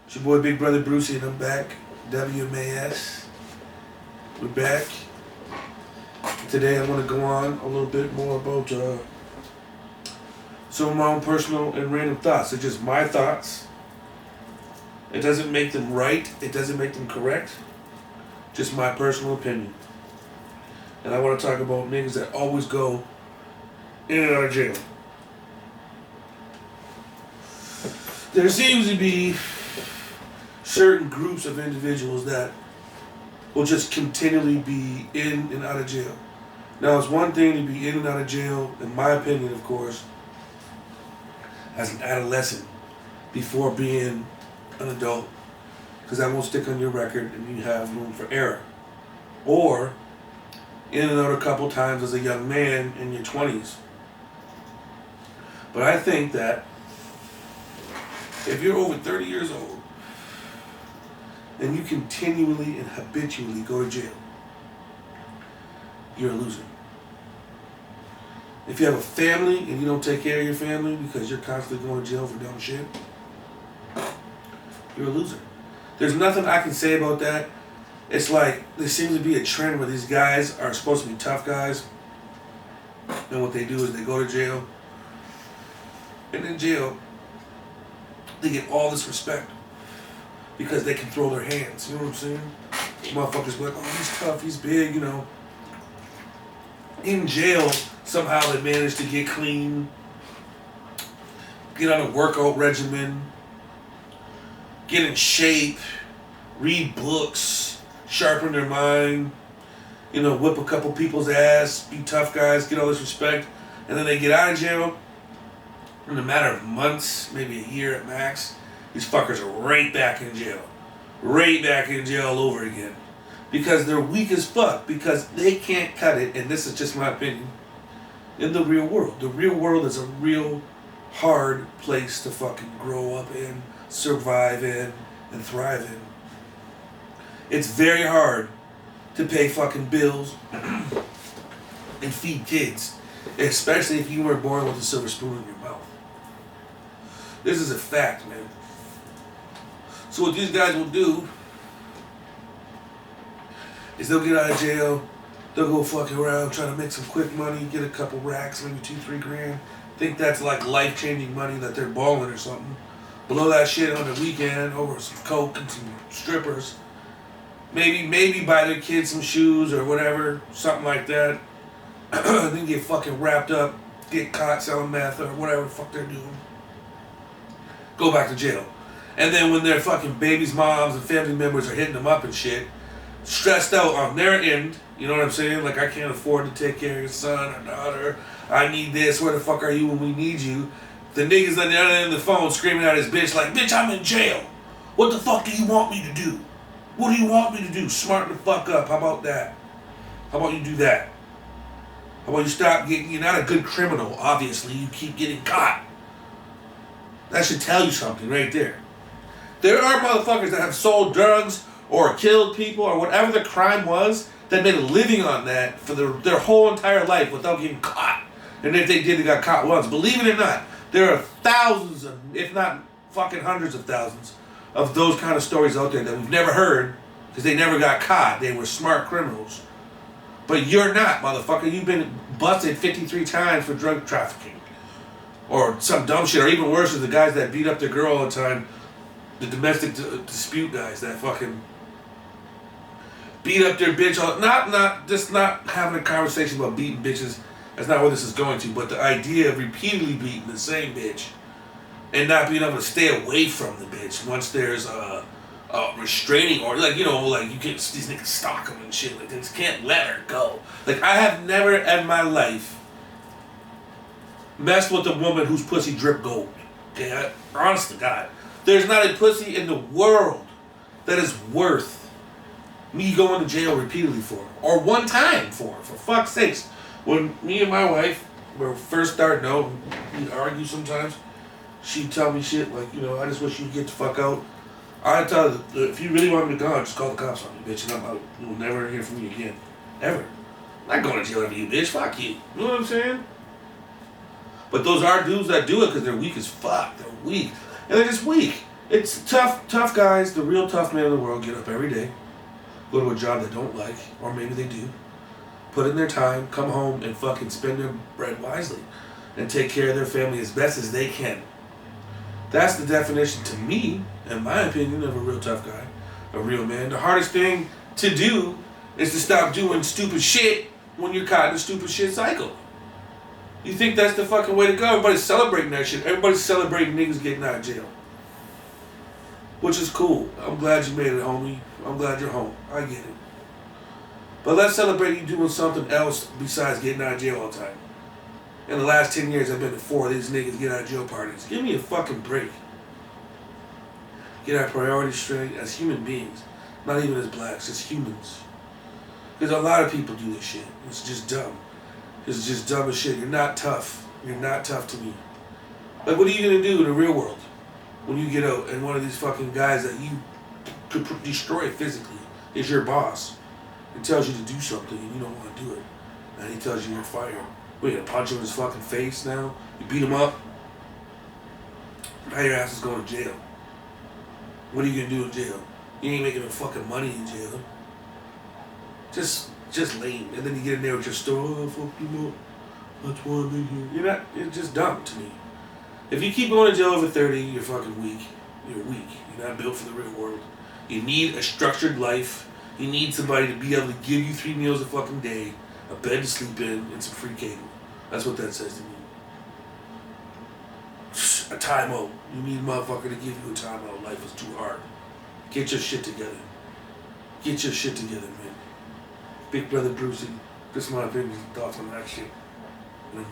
It's your boy Big Brother Brucey and I'm back. WMAS. We're back. Today I want to go on a little bit more about some of my own personal and random thoughts. They're just my thoughts. It doesn't make them right. It doesn't make them correct. Just my personal opinion. And I want to talk about niggas that always go in and out of jail. There seems to be certain groups of individuals that will just continually be in and out of jail. Now, it's one thing to be in and out of jail, in my opinion, of course, as an adolescent before being an adult, because that won't stick on your record and you have room for error. Or in and out a couple times as a young man in your 20s. But I think that if you're over 30 years old and you continually and habitually go to jail, you're a loser. If you have a family and you don't take care of your family because you're constantly going to jail for dumb shit, you're a loser. There's nothing I can say about that. It's like there seems to be a trend where these guys are supposed to be tough guys, and what they do is they go to jail, and in jail they get all this respect because they can throw their hands. You know what I'm saying? Motherfuckers be like, oh, he's tough, he's big, you know. In jail, somehow they manage to get clean, get on a workout regimen, get in shape, read books, sharpen their mind, you know, whip a couple people's ass, be tough guys, get all this respect, and then they get out of jail. In a matter of months, maybe a year at max, these fuckers are right back in jail. Right back in jail all over again. Because they're weak as fuck. Because they can't cut it, and this is just my opinion, in the real world. The real world is a real hard place to fucking grow up in, survive in, and thrive in. It's very hard to pay fucking bills and feed kids. Especially if you were born with a silver spoon in your mouth. This is a fact, man. So what these guys will do is they'll get out of jail, they'll go fucking around, try to make some quick money, get a couple racks, maybe 2-3 grand. Think that's like life-changing money that they're balling or something. Blow that shit on the weekend over some coke and some strippers. Maybe buy their kids some shoes or whatever, something like that. Then get fucking wrapped up, get caught selling meth or whatever the fuck they're doing. Go back to jail. And then when their fucking babies' moms and family members are hitting them up and shit, stressed out on their end, you know what I'm saying? Like, I can't afford to take care of your son or daughter. I need this. Where the fuck are you when we need you? The niggas on the other end of the phone screaming at his bitch like, bitch, I'm in jail. What the fuck do you want me to do? What do you want me to do? Smarten the fuck up. How about that? How about you do that? How about you stop getting, you're not a good criminal, obviously. You keep getting caught. That should tell you something right there. There are motherfuckers that have sold drugs or killed people or whatever the crime was that made a living on that for their whole entire life without getting caught. And if they did, they got caught once. Believe it or not, there are thousands, if not fucking hundreds of thousands, of those kind of stories out there that we've never heard because they never got caught. They were smart criminals. But you're not, motherfucker. You've been busted 53 times for drug trafficking. Or some dumb shit. Or even worse is the guys that beat up their girl all the time. The domestic dispute guys that fucking beat up their bitch. Not having a conversation about beating bitches. That's not where this is going to. But the idea of repeatedly beating the same bitch and not being able to stay away from the bitch once there's a restraining order. Like, you know, like you can't, these niggas stalk them and shit. Like, they just can't let her go. Like, I have never in my life messed with a woman whose pussy drip gold. Okay, honest to God. There's not a pussy in the world that is worth me going to jail repeatedly for. Or one time for fuck's sakes. When me and my wife were first starting out, we'd argue sometimes, she'd tell me shit like, you know, I just wish you'd get the fuck out. I'd tell her, if you really want me to go, just call the cops on me, bitch, and I'm out. You'll never hear from me again. Ever. I'm not going to jail over you, bitch. Fuck you. You know what I'm saying? But those are dudes that do it because they're weak as fuck. They're weak. And they're just weak. It's tough guys, the real tough men in the world get up every day, go to a job they don't like, or maybe they do, put in their time, come home, and fucking spend their bread wisely, and take care of their family as best as they can. That's the definition, to me, in my opinion, of a real tough guy, a real man. The hardest thing to do is to stop doing stupid shit when you're caught in a stupid shit cycle. You think that's the fucking way to go? Everybody's celebrating that shit. Everybody's celebrating niggas getting out of jail. Which is cool. I'm glad you made it, homie. I'm glad you're home. I get it. But let's celebrate you doing something else besides getting out of jail all the time. In the last 10 years, I've been to 4 of these niggas get out of jail parties. Give me a fucking break. Get our priorities straight as human beings. Not even as blacks, as humans. Because a lot of people do this shit. It's just dumb. It's just dumb as shit. You're not tough. You're not tough to me. Like, what are you going to do in the real world when you get out and one of these fucking guys that you could destroy physically is your boss and tells you to do something and you don't want to do it? And he tells you you're fired. What, you gonna punch him in his fucking face now? You beat him up? Now your ass is going to jail. What are you going to do in jail? You ain't making no fucking money in jail. Just lame. And then you get in there with your story. Oh, fuck you up. That's why I'm in here. It's just dumb to me. If you keep going to jail over 30, you're fucking weak. You're weak. You're not built for the real world. You need a structured life. You need somebody to be able to give you 3 meals a fucking day, a bed to sleep in, and some free cable. That's what that says to me. A timeout. You need a motherfucker to give you a timeout. Life is too hard. Get your shit together. Get your shit together, man. Big brother Brucey. Just my opinion, thoughts on that shit. And